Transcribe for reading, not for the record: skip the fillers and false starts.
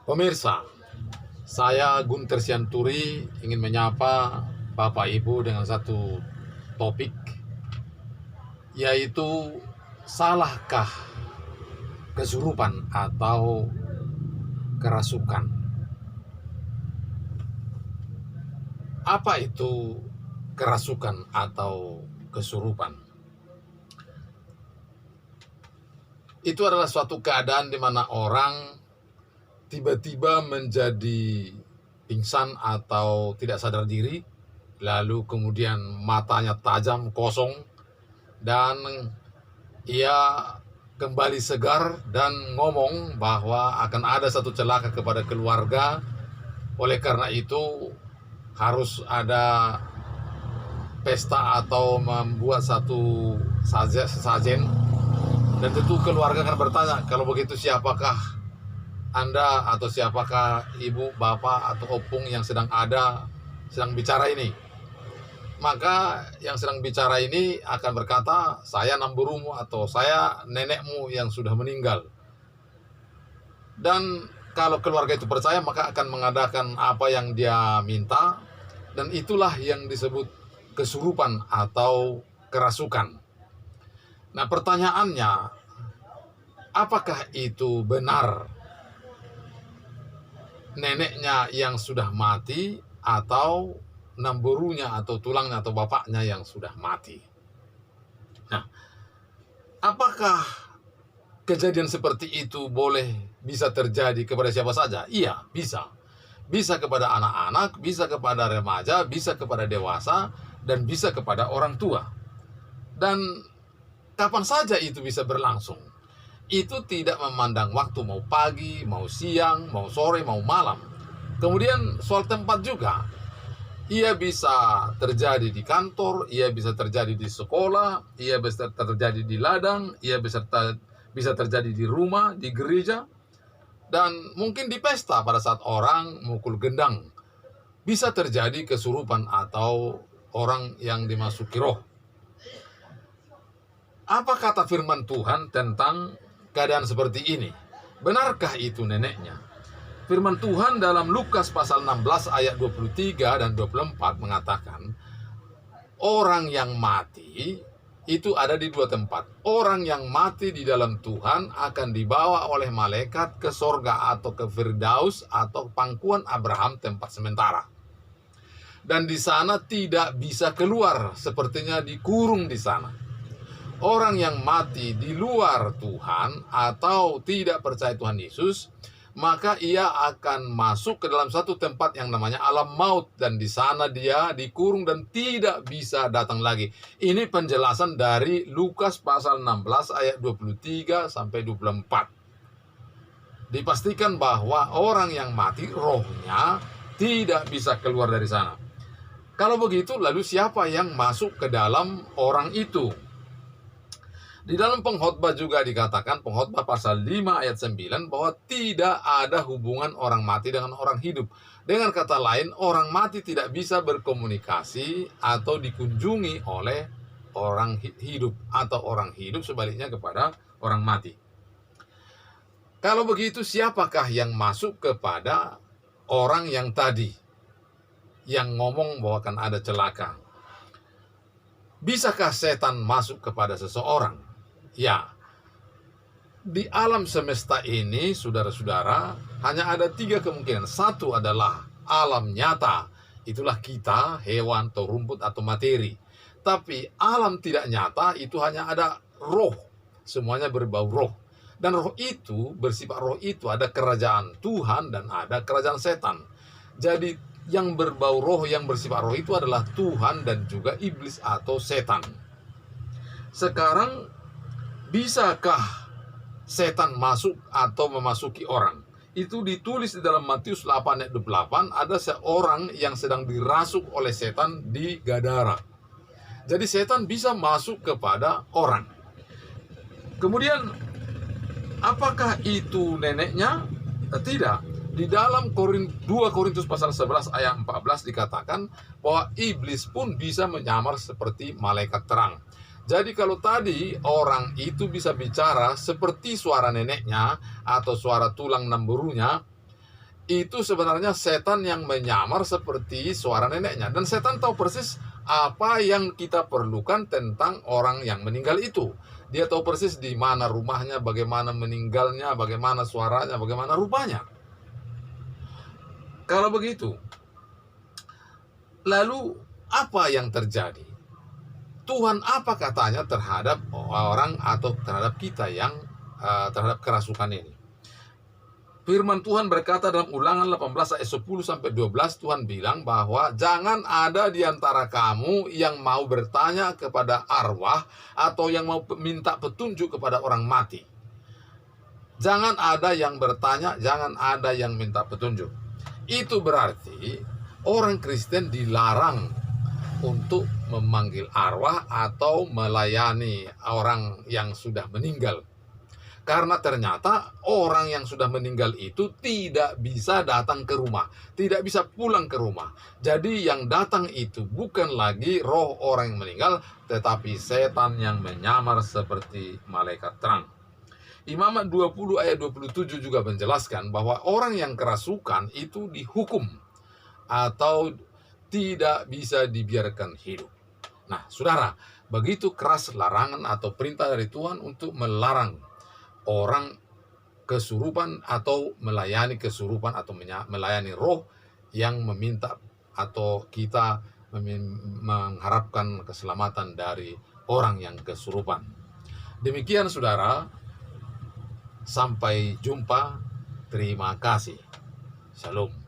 Pemirsa, saya Gunter Sianturi ingin menyapa Bapak Ibu dengan satu topik, yaitu salahkah kesurupan atau kerasukan? Apa itu kerasukan atau kesurupan? Itu adalah suatu keadaan di mana orang tiba-tiba menjadi pingsan atau tidak sadar diri, lalu kemudian matanya tajam, kosong, dan ia kembali segar dan ngomong bahwa akan ada satu celaka kepada keluarga. Oleh karena itu harus ada pesta atau membuat satu sajen, dan tentu keluarga akan bertanya, kalau begitu siapakah Anda atau siapakah ibu, bapak, atau opung yang sedang bicara ini? Maka yang sedang bicara ini akan berkata, saya namburumu atau saya nenekmu yang sudah meninggal. Dan kalau keluarga itu percaya, maka akan mengadakan apa yang dia minta, dan itulah yang disebut kesurupan atau kerasukan. Nah, pertanyaannya, apakah itu benar neneknya yang sudah mati atau namburunya atau tulangnya atau bapaknya yang sudah mati? Nah, apakah kejadian seperti itu bisa terjadi kepada siapa saja? Iya, bisa. Bisa kepada anak-anak, bisa kepada remaja, bisa kepada dewasa, dan bisa kepada orang tua. Dan kapan saja itu bisa berlangsung. Itu tidak memandang waktu, mau pagi, mau siang, mau sore, mau malam. Kemudian soal tempat juga. Ia bisa terjadi di kantor, ia bisa terjadi di sekolah, ia bisa terjadi di ladang, ia bisa terjadi di rumah, di gereja, dan mungkin di pesta pada saat orang mukul gendang. Bisa terjadi kesurupan atau orang yang dimasuki roh. Apa kata firman Tuhan tentang keadaan seperti ini? Benarkah itu neneknya? Firman Tuhan dalam Lukas pasal 16 ayat 23 dan 24 mengatakan, orang yang mati itu ada di dua tempat. Orang yang mati di dalam Tuhan akan dibawa oleh malaikat ke sorga atau ke Firdaus atau pangkuan Abraham, tempat sementara. Dan di sana tidak bisa keluar, sepertinya dikurung di sana. Orang yang mati di luar Tuhan atau tidak percaya Tuhan Yesus, maka ia akan masuk ke dalam satu tempat yang namanya alam maut, dan di sana dia dikurung dan tidak bisa datang lagi. Ini penjelasan dari Lukas pasal 16 ayat 23 sampai 24. Dipastikan bahwa orang yang mati rohnya tidak bisa keluar dari sana. Kalau begitu, lalu siapa yang masuk ke dalam orang itu? Di dalam pengkhotbah juga dikatakan, pengkhotbah pasal 5 ayat 9, bahwa tidak ada hubungan orang mati dengan orang hidup. Dengan kata lain, orang mati tidak bisa berkomunikasi atau dikunjungi oleh orang hidup, atau orang hidup sebaliknya kepada orang mati. Kalau begitu, siapakah yang masuk kepada orang yang tadi, yang ngomong bahwa akan ada celaka? Bisakah setan masuk kepada seseorang? Ya, di alam semesta ini, saudara-saudara, hanya ada 3 kemungkinan. Satu adalah alam nyata, itulah kita, hewan, atau rumput, atau materi. Tapi alam tidak nyata, itu hanya ada roh, semuanya berbau roh. Dan roh itu, bersifat roh itu, ada kerajaan Tuhan dan ada kerajaan setan. Jadi yang berbau roh, yang bersifat roh itu adalah Tuhan dan juga iblis atau setan. Sekarang, bisakah setan masuk atau memasuki orang? Itu ditulis di dalam Matius 8 ayat 28, ada seorang yang sedang dirasuk oleh setan di Gadara. Jadi setan bisa masuk kepada orang. Kemudian, apakah itu neneknya? Tidak. Di dalam 2 Korintus pasal 11 ayat 14 dikatakan bahwa iblis pun bisa menyamar seperti malaikat terang. Jadi kalau tadi orang itu bisa bicara seperti suara neneknya atau suara tulang namburunya, itu sebenarnya setan yang menyamar seperti suara neneknya. Dan setan tahu persis apa yang kita perlukan tentang orang yang meninggal itu. Dia tahu persis di mana rumahnya, bagaimana meninggalnya, bagaimana suaranya, bagaimana rupanya. Kalau begitu, lalu apa yang terjadi? Tuhan apa katanya terhadap orang atau terhadap kita yang terhadap kerasukan ini? Firman Tuhan berkata dalam Ulangan 18 ayat 10 sampai 12, Tuhan bilang bahwa jangan ada di antara kamu yang mau bertanya kepada arwah atau yang mau minta petunjuk kepada orang mati. Jangan ada yang bertanya, jangan ada yang minta petunjuk. Itu berarti orang Kristen dilarang untuk memanggil arwah atau melayani orang yang sudah meninggal. Karena ternyata orang yang sudah meninggal itu tidak bisa datang ke rumah, tidak bisa pulang ke rumah. Jadi yang datang itu bukan lagi roh orang yang meninggal, tetapi setan yang menyamar seperti malaikat terang. Imamat 20 ayat 27 juga menjelaskan bahwa orang yang kerasukan itu dihukum atau tidak bisa dibiarkan hidup. Nah, saudara, begitu keras larangan atau perintah dari Tuhan untuk melarang orang kesurupan atau melayani kesurupan atau melayani roh yang meminta atau kita mengharapkan keselamatan dari orang yang kesurupan. Demikian saudara, sampai jumpa. Terima kasih. Shalom.